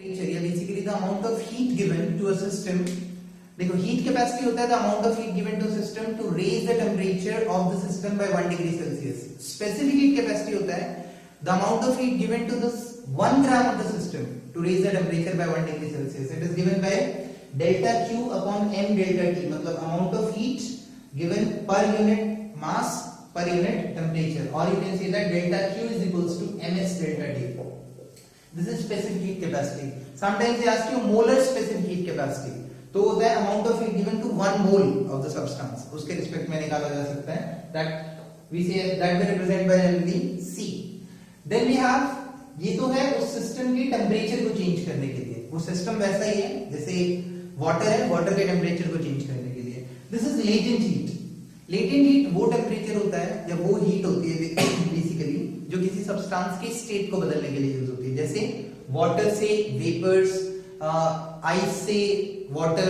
basically the amount of heat given to a system. देखो heat capacity होता है the amount of heat given to a system to raise the temperature of the system by 1 degree Celsius. Specific heat capacity होता है the amount of heat given to this 1 gram of the system to raise the temperature by 1 degree Celsius. It is given by delta Q upon m delta T. मतलब amount of heat given per unit mass per unit temperature, or you can say that delta Q is equals to ms delta T. This is specific heat capacity. Sometimes they ask you molar specific heat capacity. तो होता है amount of heat given to 1 mole of the substance. उसके respect में निकाला जा सकता है. That we say that we represent by only C. Then we have ये तो है उस सिस्टम के टेम्परेचर को चेंज करने के लिए. वो सिस्टम वैसा ही है जैसे वाटर है, वाटर के टेम्परेचर को चेंज करने के लिए. This is latent heat. Latent heat वो टेम्परेचर होता है या वो हीट होती है बेसिकली जो किसी सब्सटेंस के स्टेट को बदलने के लिए यूज होती है. जैसे वाटर से वेपर्स, आइस से वाटर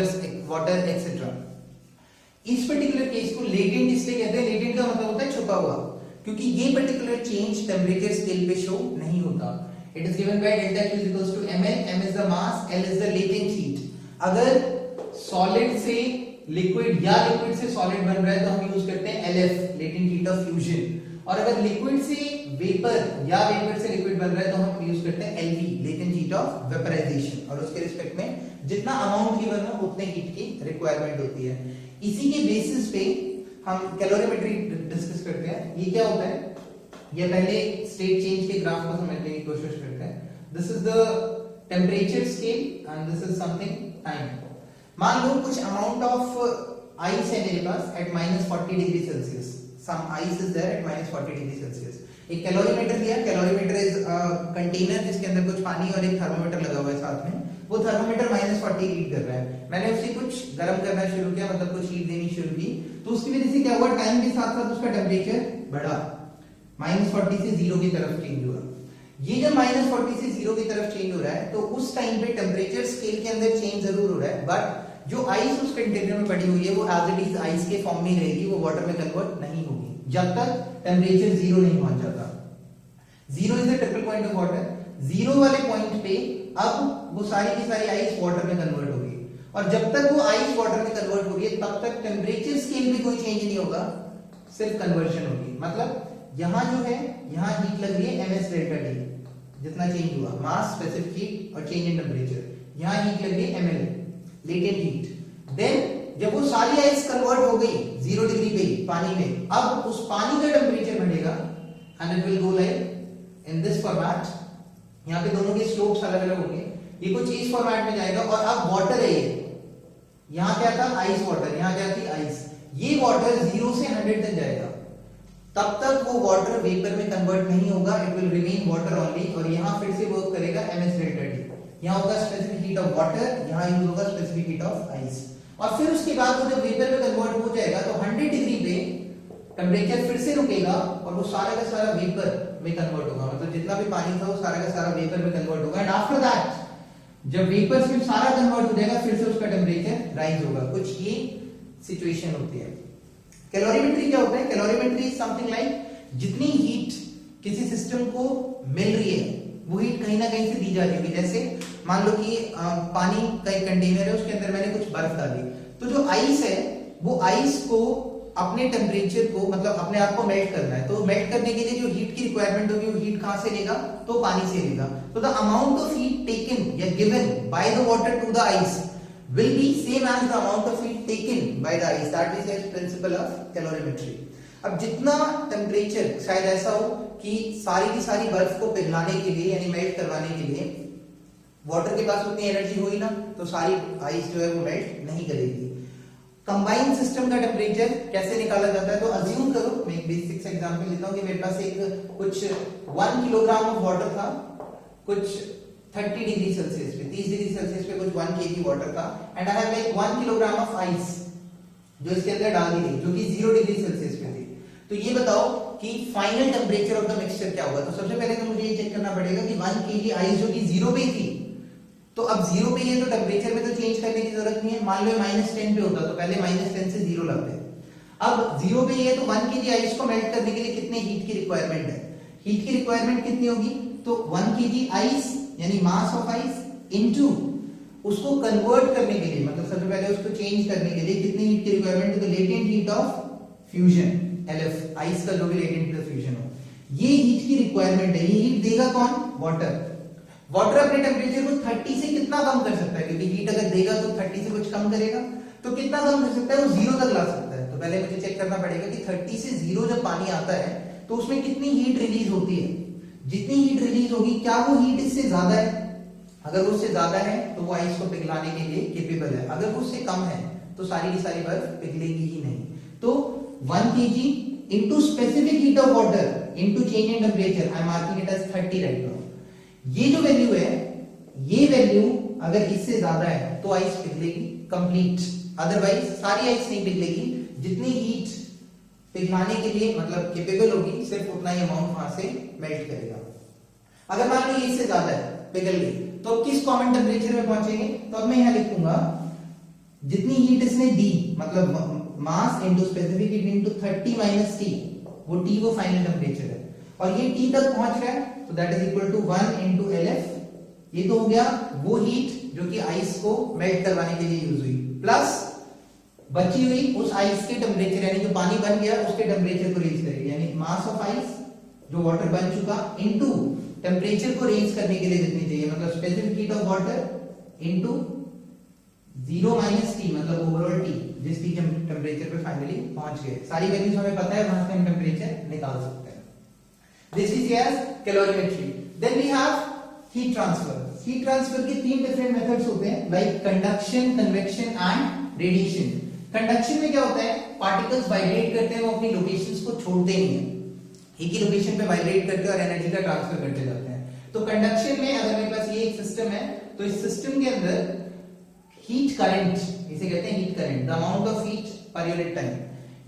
एक्सेट्रा. इस पर्टिकुलर केस को लेटेंट इसलिए कहते हैं. लेटेंट का मतलब होता है छुपा हुआ, क्योंकि ये पर्टिकुलर चेंज टेम्परेचर स्केल पे शो नहीं होता. It is given by delta Q equals to ml. m is the mass, l is the latent heat. अगर सॉलिड से लिक्विड या लिक्विड से सॉलिड बन रहा है तो हम यूज करते हैं LF, latent heat of fusion. और अगर लिक्विड से वेपर या वेपर से लिक्विड बन रहा है तो हम यूज करते हैं LV, latent heat of vaporization. और उसके रिस्पेक्ट में जितना अमाउंट गिवन हो उतने हीट की रिक्वायरमेंट होती है. इसी के बेसिस पे हम कैलोरीमेट्री डिस्कस करते हैं. ये क्या होता है, ये पहले स्टेट चेंज के ग्राफ को समझने की कोशिश करते हैं. This is the temperature scale and this is something time. मान लो कुछ अमाउंट ऑफ आइस है मेरे पास at -40 degree Celsius. Some ice is there at -40 degree Celsius. एक कैलोरीमीटर दिया. कैलोरीमीटर इज कंटेनर जिसके अंदर कुछ पानी और एक थर्मोमीटर लगा हुआ है साथ में. वो थर्मोमीटर -40 हीट कर रहा है. मैंने उसे कुछ गर्म करना शुरू किया, मतलब कुछ हीट देनी शुरू की, तो उसकी वजह से क्या हुआ, टाइम के साथ साथ उसका टेम्परेचर बढ़ा, -40 से 0 की तरफ चेंज हुआ. ये जब -40 से 0 की तरफ चेंज हो रहा है तो उस टाइम पे टेम्परेचर स्केल के अंदर चेंज जरूर हो रहा है, बट जो आइस उस कंटेनर में पड़ी हुई है वो एज इट इज आइस के फॉर्म में रहेगी, वो वाटर में कन्वर्ट नहीं होगी जब तक टेम्परेचर 0 नहीं पहुंच जाता. 0 is the triple point of water. 0 वाले पॉइंट पे अब वो सारी की सारी आइस वाटर में कन्वर्ट होगी, और जब तक वो आइस वाटर में कन्वर्ट होगी तब तक टेम्परेचर स्केल में कोई चेंज नहीं होगा, सिर्फ कन्वर्जन होगी. मतलब यहां जो है, यहां हीट लग रही है ms डेल्टा T, जितना चेंज हुआ मास, स्पेसिफिक हीट और चेंज इन टेम्परेचर. यहां हीट लग रही है ml, लेटेंट हीट. देन जब वो सारी आइस कन्वर्ट हो गई 0 डिग्री पे पानी में, अब उस पानी का टेम्परेचर बढ़ेगा and it will go like in this format. यहां पे दोनों के स्लोप्स अलग अलग होंगे. ये कुछ इस फॉर्मेट में जाएगा और अब वाटर है ये. यहां क्या था, आइस वाटर. यहां क्या थी, आइस. ये वाटर 0 से 100 तक जाएगा. तब तक वो वाटर वेपर में कन्वर्ट नहीं होगा, it will remain water only. और यहां फिर से वर्क करेगा ms डेल्टा T. यहां होगा स्पेसिफिक हीट ऑफ वाटर, यहां यूज होगा स्पेसिफिक हीट ऑफ आइस. और फिर उसके बाद वो जब वेपर में कन्वर्ट हो जाएगा तो 100 डिग्री पे टेम्परेचर फिर से रुकेगा और वो सारा का सारा वेपर में कन्वर्ट होगा. मतलब जितना भी पानी था वो सारा का सारा वेपर में कन्वर्ट होगा. एंड आफ्टर दैट जब वेपर्स में सारा कन्वर्ट हो जाएगा फिर से उसका टेम्परेचर राइज होगा. कुछ ये सिचुएशन होती है. कैलोरीमेट्री क्या होता है, कैलोरीमेट्री इज समथिंग लाइक जितनी हीट किसी सिस्टम को मिल रही है वो हीट कहीं ना कहीं से दी जा रही है. जैसे मान लो कि पानी का एक कंटेनर है, उसके अंदर मैंने कुछ बर्फ डाली, तो जो आइस है वो आइस को अपने टेम्परेचर को, मतलब अपने आप को मेल्ट करना है. तो मेल्ट करने के लिए जो हीट की रिक्वायरमेंट होगी वो हीट कहां से लेगा, तो पानी से लेगा. तो the amount of heat taken या given by the water to the ice will be same as the amount of heat taken by the ice. That is the principle of calorimetry. अब जितना टेम्परेचर, शायद ऐसा हो कि सारी की सारी बर्फ को पिघलाने के लिए यानी मेल्ट करवाने के लिए वाटर के पास उतनी एनर्जी होगी ना, तो सारी आइस जो है वो मेल्ट नहीं करेगी. कंबाइंड सिस्टम का टेम्परेचर कैसे निकाला जाता है, तो अज्यूम करो, मैं एक बेसिक सा एग्जांपल लेता हूं कि मेरे पास एक कुछ 1 किलोग्राम ऑफ वाटर था, कुछ 30 डिग्री सेल्सियस पे, 30 डिग्री सेल्सियस पे कुछ 1 kg वाटर था, and I have like 1 kilogram of ice जो इसके अंदर डाल दी गई, जो कि 0 डिग्री सेल्सियस पे थी. तो ये बताओ कि final temperature of the mixture क्या होगा. तो सबसे पहले तो मुझे ये चेक करना पड़ेगा कि 1 kg आइस जो कि 0 पे थी, तो अब 0 पे है तो टेम्परेचर में तो चेंज करने की जरूरत नहीं है. मान लो -10 पे होता तो पहले -10 से 0 लाते. अब 0 पे है तो 1 kg आइस को मेल्ट करने के लिए कितने हीट की रिक्वायरमेंट है. हीट की रिक्वायरमेंट कितनी होगी, तो 1 kg आइस यानी मास ऑफ आइस इनटू उसको कन्वर्ट करने के लिए, मतलब सबसे पहले उसको चेंज करने के लिए कितनी हीट की रिक्वायरमेंट है, तो latent heat of fusion LF, ice का जो भी लेटेंट हीट ऑफ फ्यूजन हो, ये हीट की रिक्वायरमेंट है। ये हीट देगा कौन, वाटर। वाटर अपने टेम्परेचर को 30 से कितना कम कर सकता है, क्योंकि हीट अगर देगा तो 30 से कुछ कम करेगा, तो कितना कम कर सकता है, वो 0 तक ला सकता है। तो पहले मुझे चेक करना पड़ेगा कि 30 से 0 जब पानी आता है तो उसमें कितनी हीट रिलीज होती है। जितनी हीट रिलीज होगी, क्या वो हीट इससे ज्यादा है, अगर वो उससे ज्यादा है तो वो आइस को पिघलाने के लिए केपेबल है, अगर वो उससे कम है तो सारी की सारी बर्फ पिघलेगी ही नहीं। तो 1 kg into specific heat of water into change in temperature, I am marking it as 30 right now. ये जो वैल्यू है, ये वैल्यू अगर इससे ज्यादा है तो आइस पिघलेगी कंप्लीट, अदरवाइज सारी आइस नहीं पिघलेगी। जितनी हीट पिघलाने के लिए मतलब केपेबल होगी, सिर्फ उतना ही अमाउंट वहां से मेल्ट करेगा। अगर मान लो ये इससे ज्यादा है, पिघल गई, तो किस कॉमन टेम्परेचर में पहुंचेंगे, तो अब मैं यहां लिखूंगा जितनी हीट इसने दी, मतलब mass into specific heat into 30 minus T, वो टी वो फाइनल टेम्परेचर है, और ये टी तक पहुंच रहा है, तो that is equal to 1 into LF। ये तो हो गया वो हीट जो कि आइस को मेल्ट करवाने के लिए यूज हुई, प्लस बची हुई उस आइस के टेम्परेचर, यानी जो पानी बन गया उसके टेम्परेचर को रेज करेगी, यानी मास ऑफ आइस जो वाटर बन चुका इनटू टेम्परेचर को रेज करने के लिए जितनी चाहिए, मतलब specific heat of water into 0 minus T, मतलब ओवरऑल टी, जिस टी टेम्परेचर पे फाइनली पहुंच गए। सारी वैल्यूज हमें पता है, वहां से हम टेम्परेचर निकाल सकते हैं। This is as calorimetry. Then we have heat transfer. Heat transfer के 3 डिफरेंट मेथड्स होते हैं, like conduction, convection and radiation. Conduction में क्या होता है, पार्टिकल्स वाइब्रेट करते हैं, वो अपनी लोकेशंस को छोड़ते नहीं है, एक ही लोकेशन पे वाइब्रेट करके और एनर्जी का ट्रांसफर करते जाते हैं। तो कंडक्शन में अगर मेरे पास ये एक सिस्टम है, तो इस सिस्टम के अंदर हीट करंट, इसे कहते हैं heat current, the amount of heat per unit time,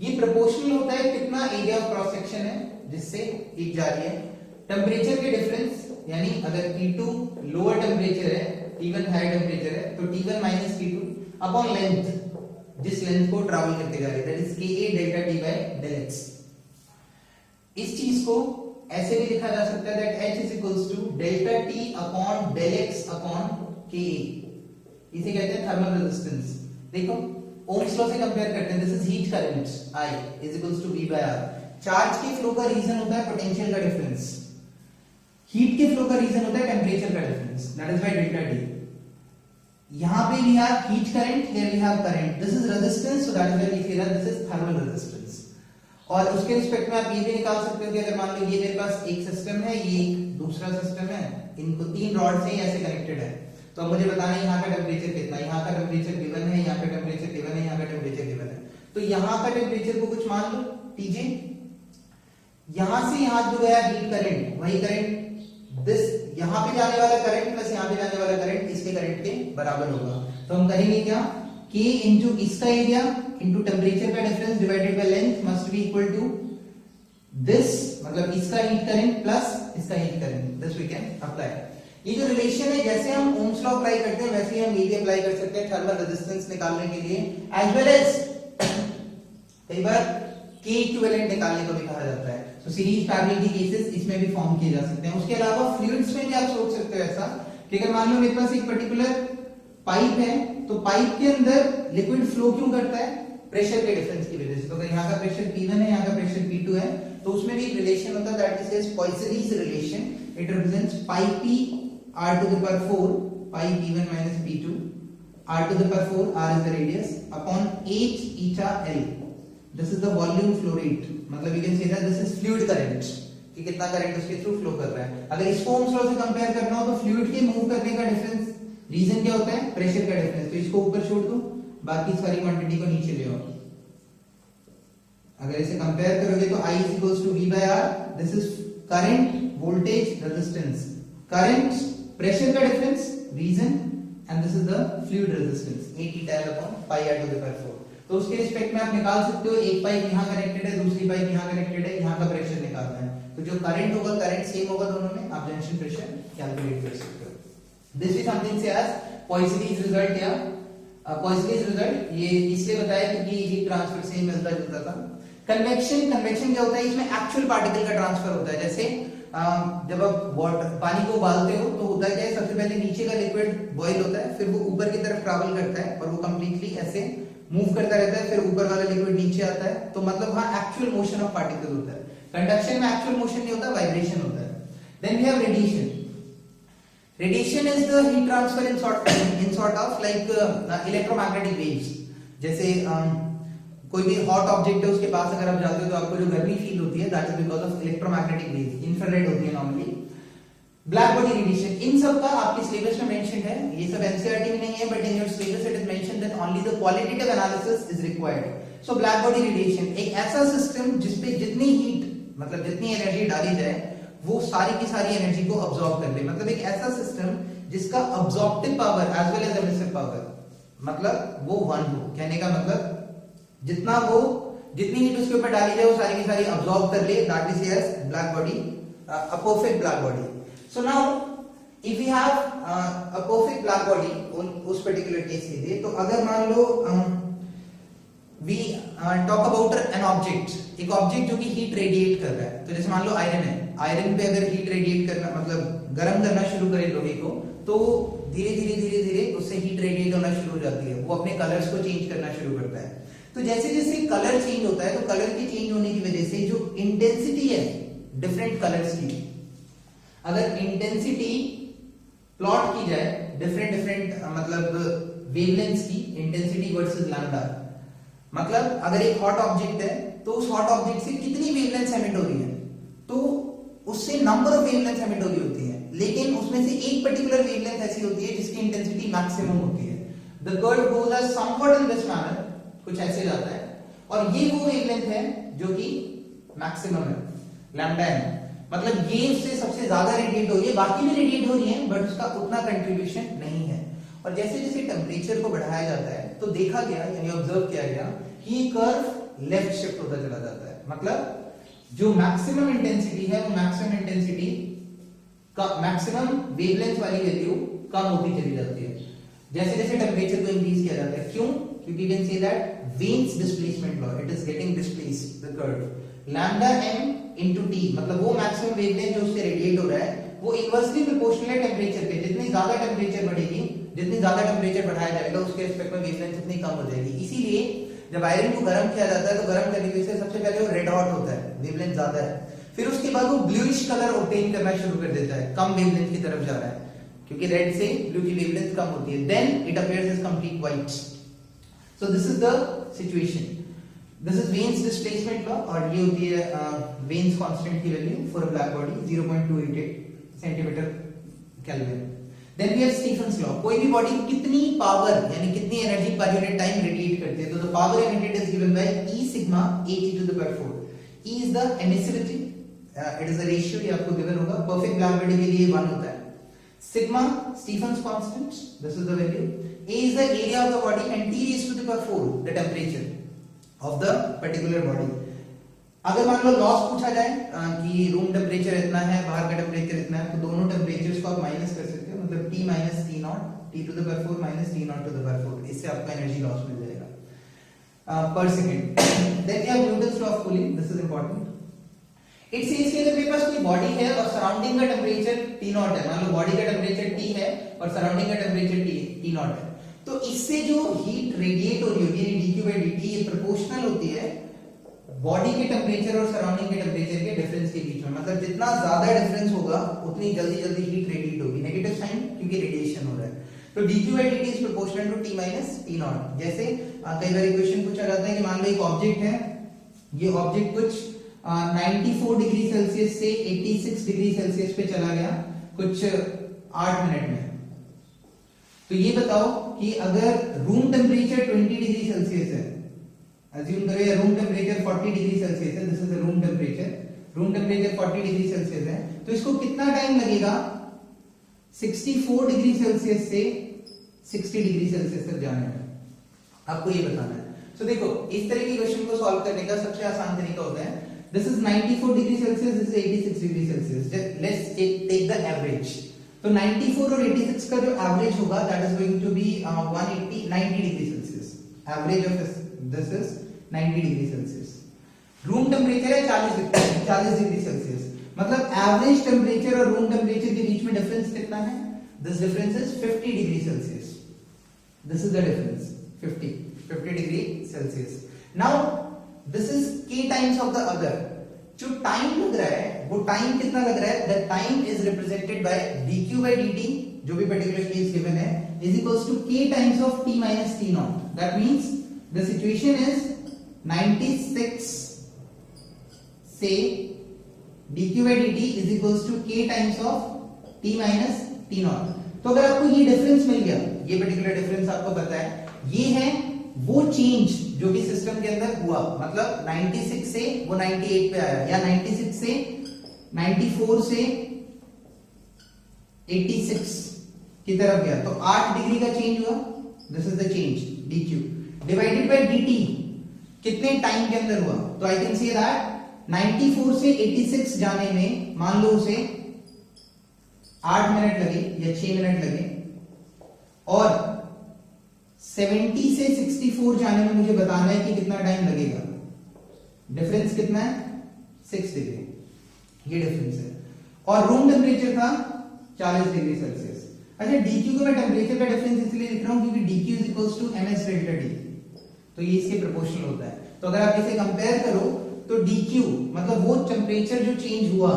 ये प्रोपोर्शनल होता है कितना एरिया ऑफ क्रॉस सेक्शन है जिससे हीट जा रही है, टेम्परेचर के डिफरेंस, यानी अगर T2 लोअर टेम्परेचर है, T1 हायर टेम्परेचर है, तो T1 माइनस T2 अपॉन लेंथ, जिस लेंथ को ट्रैवल करते जा रही है, that is Ka delta T by del x। इस चीज को ऐसे भी लिखा जा सकता है that H is equals to delta T upon del x upon Ka, इसे कहते हैं थर्मल रेजिस्टेंस। देखो ओम्स लॉ से कंपेयर करते हैं, this is heat current I is equals to V by R। Charge के फ्लो का रीजन होता है पोटेंशियल का डिफरेंस, हीट के फ्लो का रीजन होता है टेम्परेचर का difference, that is by delta T। यहां पे we have heat current, here we have current, this is resistance, so that is why we say that this is thermal resistance। और उसके respect में आप ये भी निकाल सकते हो कि अगर मान लो ये मेरे पास एक सिस्टम है, ये एक दूसरा सिस्टम है, इनको 3 रॉड से ऐसे कनेक्टेड है, तो अब मुझे बताना है यहाँ का टेम्परेचर कितना, यहाँ का टेम्परेचर गिवन है, यहाँ का टेम्परेचर गिवन है, यहाँ का टेम्परेचर गिवन है, तो यहाँ का टेम्परेचर को कुछ मान लो Tj, यहां से यहाँ जो है हीट करंट, वही करंट दिस यहां पे जाने वाला करंट प्लस यहां पे जाने वाला करंट इसके करंट के बराबर होगा। तो हम कहेंगे क्या, K इनटू इसका एरिया इनटू टेम्परेचर का difference divided by length must be equal to this, मतलब इसका हीट करंट प्लस इसका heat current, this we can apply. ये जो रिलेशन है, जैसे हम ओम्स लॉ अप्लाई करते हैं वैसे ही हम ये भी अप्लाई कर सकते हैं थर्मल रेजिस्टेंस निकालने के लिए, एज वेल एज कई बार K इक्विवेलेंट निकालने को भी कहा जाता है। तो सीरीज पैरेलल के केसेस इसमें भी फॉर्म किए जा सकते हैं। उसके अलावा फ्लूइड्स में भी आप सोच सकते हो ऐसा कि अगर मान लो मेरे पास एक पर्टिकुलर पाइप है, तो पाइप के अंदर लिक्विड फ्लो क्यों करता है, प्रेशर के डिफरेंस की वजह से। तो अगर यहाँ का प्रेशर P1 है, यहाँ का प्रेशर P2 है, तो उसमें भी एक रिलेशन होता है that is Poisson's relation, it represents pi P r to the power 4 pi P1 minus P2 r to the power 4, r is the radius, upon 8 eta L, this is the volume flow rate, मतलब you can say that this is fluid current, कि कितना current उसके through flow कर रहा है। अगर इसको ohms law से कंपेयर करना हो तो फ्लूइड के मूव करने का डिफरेंस रीजन क्या होता है, प्रेशर का डिफरेंस, तो इसको ऊपर छोड़ दो, बाकी सारी क्वांटिटी को नीचे ले आओ। अगर इसे कंपेयर करोगे तो I is equals to V by R, this is current, voltage, resistance, current, pressure का difference, reason, and this is the fluid resistance, 8 eta L upon pi r to the power 4। तो उसके respect में आप निकाल सकते हो, एक pipe यहाँ कनेक्टेड है, दूसरी पाइप यहाँ कनेक्टेड है, यहाँ का प्रेशर निकालना है, तो जो करंट होगा, करंट सेम होगा दोनों में, आप जंक्शन प्रेशर कैलकुलेट कर सकते हो। दिस इज समथिंग से एज पॉइसनीज रिजल्ट, या पॉइसनीज रिजल्ट ये इसलिए बताया क्योंकि हीट ट्रांसफर से मिलता जुलता था। कन्वेक्शन, कन्वेक्शन क्या होता है, इसमें एक्चुअल पार्टिकल का ट्रांसफर होता है। जैसे जब आप पानी को उबालते हो तो होता क्या है, सबसे पहले नीचे का लिक्विड बॉईल होता है, फिर वो ऊपर की तरफ ट्रैवल करता है और वो कंप्लीटली ऐसे मूव करता रहता है, फिर ऊपर वाला लिक्विड नीचे आता है। तो मतलब हाँ एक्चुअल मोशन ऑफ पार्टिकल होता है। कंडक्शन में एक्चुअल मोशन नहीं होता, वाइब्रेशन होता है। Then we have radiation. Radiation is the heat transfer in sort of like electromagnetic waves. जैसे कोई भी हॉट ऑब्जेक्ट है उसके पास अगर आप जाते हो तो आपको जो गर्मी फील होती है that is because of electromagnetic waves, infrared होती है नॉर्मली। ब्लैक बॉडी रेडिएशन, इन सब का आपके सिलेबस में मेंशन है, ये सब एनसीईआरटी में नहीं है but in your syllabus it is mention that only the qualitative analysis is required. So black body radiation एक ऐसा सिस्टम जिसपे जितनी हीट मतलब जितनी एनर्जी डाली जाए वो सारी की सारी एनर्जी को अब्सॉर्ब कर ले। मतलब एक ऐसा सिस्टम जिसका absorptive power as well as emissive power मतलब वो वन हो। कहने का मतलब जितनी हीट उसके ऊपर डाली जाए वो सारी की सारी अब्सॉर्ब कर ले, that is yes black body, a perfect black body. So now if we have a perfect black body उस particular case के लिए, तो अगर मान लो we talk about an object, एक ऑब्जेक्ट जो कि हीट रेडिएट कर रहा है, तो जैसे मान लो आयरन है, आयरन पे अगर हीट रेडिएट करना मतलब गर्म करना शुरू करे लोहे को, तो धीरे धीरे उससे हीट रेडिएट होना शुरू हो जाती है, वो अपने कलर्स को चेंज करना शुरू करता है। तो जैसे जैसे कलर चेंज होता है तो कलर के चेंज होने की वजह से जो इंटेंसिटी है डिफरेंट कलर्स की, अगर इंटेंसिटी प्लॉट की जाए डिफरेंट मतलब वेवलेंथ्स की, इंटेंसिटी वर्सेस लैम्डा, मतलब अगर एक हॉट ऑब्जेक्ट है तो उस हॉट ऑब्जेक्ट से कितनी वेवलेंथ्स एमिट हो रही है, तो उससे नंबर ऑफ वेवलेंथ्स एमिट हो रही होती है, लेकिन उसमें से एक पर्टिकुलर वेवलेंथ ऐसी होती है जिसकी इंटेंसिटी मैक्सिमम होती है। The curve goes as somewhat in this manner, कुछ ऐसे जाता है, और ये वो वेवलेंथ है जो कि मैक्सिमम है, लैम्डा है। मतलब ये उससे सबसे ज्यादा रेडिएट हो रही है, बाकी भी रेडिएट हो रही है बट उसका उतना कंट्रीब्यूशन नहीं है। और जैसे जैसे टेम्परेचर को बढ़ाया जाता है तो देखा गया यानी ऑब्जर्व किया गया कि कर्व लेफ्ट शिफ्ट होता चला जाता है। मतलब जो मैक्सिमम इंटेंसिटी है वो मैक्सिमम इंटेंसिटी का मैक्सिमम वेवलेंथ वाली वैल्यू कम होती चली जाती है जैसे जैसे टेम्परेचर को इंक्रीज किया जाता है। क्यों? क्योंकि you can say that Wien's displacement law, it is getting displaced the curve, lambda m into t, मतलब वो मैक्सिमम वेवलेंथ जो उससे रेडिएट हो रहा है वो इनवर्सली प्रोपोर्शनल है टेम्परेचर के। जितनी ज्यादा टेम्परेचर बढ़ेगी, जितनी ज्यादा टेम्परेचर बढ़ाया जाएगा उसके रिस्पेक्ट में वेवलेंथ उतनी कम हो जाएगी। इसीलिए जब आयरन को गर्म किया जाता है तो गर्म करने की वजह से सबसे पहले वो रेड हॉट होता है, वेवलेंथ ज्यादा है, फिर उसके बाद वो ब्लूइश कलर ऑब्टेन करना शुरू कर देता है, कम वेवलेंथ की तरफ जा रहा है क्योंकि रेड से ब्लू की वेवलेंथ कम होती है। Then it appears as complete white. So this is the situation. This is Wien's displacement law और ये होती है वेन्स कांस्टेंट की value for a black body 0.288 centimetre kelvin. Then we have Stefan's law. कोई भी बॉडी कितनी power यानी कितनी energy per unit time radiate करती है, तो the power emitted is given by E sigma AT to the power 4। E is the emissivity, it is the ratio, ये आपको गिवन होगा। परफेक्ट ब्लैक बॉडी के लिए 1 होता है। Sigma Stephen's constant, this is the value. A is the area of the body and T raised to the power 4 the temperature of the particular body. अगर मान लो loss पूछा जाए कि रूम टेम्परेचर इतना है, बाहर का टेम्परेचर इतना है, तो दोनों टेम्परेचर्स को आप माइनस कर सकते हो, मतलब T minus T naught, T to the power 4 minus T naught to the power 4, इससे आपको एनर्जी लॉस मिल जाएगा पर second. Then we have Newton's law of cooling, this is important. It says कि अगर मेरे पास कोई बॉडी है और सराउंडिंग का टेम्परेचर T नॉट है, मान लो बॉडी का टेम्परेचर T है और सराउंडिंग का टेम्परेचर T नॉट है, तो इससे जो हीट रेडिएट हो रही होगी dQ/dt ये प्रोपोर्शनल होती है बॉडी के टेम्परेचर और सराउंडिंग के टेम्परेचर के डिफरेंस के बीच में। मतलब जितना ज्यादा डिफरेंस होगा उतनी जल्दी जल्दी हीट रेडिएट होगी, नेगेटिव साइन क्योंकि रेडिएशन हो रहा है। तो dQ/dt is proportional to T minus T naught. जैसे कई बार क्वेश्चन पूछा जाता है कि मान लो एक ऑब्जेक्ट है, ये ऑब्जेक्ट कुछ 94 डिग्री सेल्सियस से 86 डिग्री सेल्सियस पे चला गया कुछ 8 मिनट में। तो ये बताओ कि अगर रूम टेम्परेचर 20 डिग्री सेल्सियस है, अज्यूम करो रूम टेम्परेचर 40 डिग्री सेल्सियस है, this is the room temperature 40 degree Celsius है, तो इसको कितना टाइम लगेगा 64 डिग्री सेल्सियस से 60 डिग्री सेल्सियस तक जाने में, आपको ये बताना है। तो देखो इस तरह के क्वेश्चन को सॉल्व करने का सबसे आसान तरीका होता है, this is 94 degree Celsius, this is 86 degree Celsius. Let's take the average. तो 94 और 86 का जो एवरेज होगा that is going to be 90 degree Celsius. Average of this is 90 degree Celsius. Room temperature है 40 डिग्री सेल्सियस, मतलब एवरेज टेम्परेचर और room temperature के बीच में डिफरेंस कितना है? This difference is 50 degree Celsius. This is the difference 50 degree Celsius. Now this is k times of the other. जो time लग रहा है वो टाइम कितना लग रहा है? The time is represented by dq by dt, जो भी पर्टिकुलर केस गिवन है, is equals to k times of t minus t naught. That means the situation is 96 say dq by dt is equals to k times of t minus t naught. तो अगर आपको ये difference मिल गया, ये particular difference आपको पता है, ये है वो चेंज जो भी सिस्टम के अंदर हुआ, मतलब 96 से वो 98 पे आया, या 96 से 94 से 86 की तरफ गया, तो 8 डिग्री का चेंज हुआ. This is the change dq divided by dt कितने टाइम के अंदर हुआ. तो आई कैन से दैट 94 से 86 जाने में मान लो उसे 8 मिनट लगे या 6 मिनट लगे, और 70 से 64 जाने में मुझे बताना है कि कितना टाइम लगेगा. डिफरेंस कितना है? 6 डिग्री. ये डिफरेंस है. और रूम टेम्परेचर था 40 डिग्री सेल्सियस. अच्छा, dq को मैं टेम्परेचर का डिफरेंस इसलिए लिख रहा हूं क्योंकि dq is equals to ms delta t, तो ये इसके प्रोपोर्शनल होता है. तो अगर आप इसे कंपेयर करो तो dq मतलब वो टेम्परेचर जो चेंज हुआ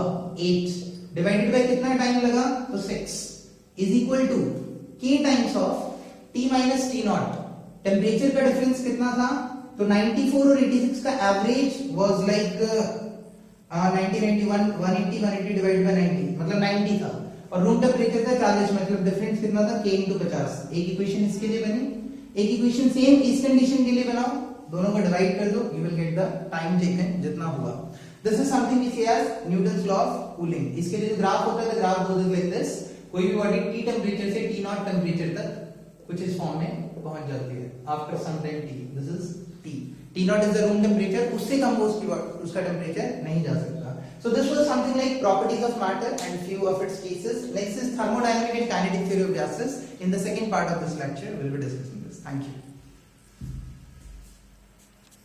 8 डिवाइडेड बाय कितना टाइम लगा, तो 6 is equal to k times of t minus t naught. Temperature का डिफरेंस कितना था? तो 94 और 86 का average was like 90 91 180 180 divided by 90 मतलब 90 था, और रूम टेम्परेचर था 40, मतलब डिफरेंस कितना था? k into 50. एक इक्वेशन इसके लिए बनी, एक इक्वेशन सेम इस कंडीशन के लिए बनाओ, दोनों को डिवाइड कर दो, you will get the time taken जितना हुआ. This is something we say as Newton's law of cooling. इसके लिए जो ग्राफ होता है, the graph goes like this. कोई भी बॉडी t टेम्परेचर से t नॉट टेम्परेचर तक कुछ इस फॉर्म में पहुंच जाती है after some time t. This is t. t naught is the room temperature, उससे कम वो उसका टेम्परेचर नहीं जा सकता. So this was something like properties of matter and few of its cases. Next is thermodynamic and kinetic theory of gases. In the second part of this lecture, we will be discussing this. Thank you.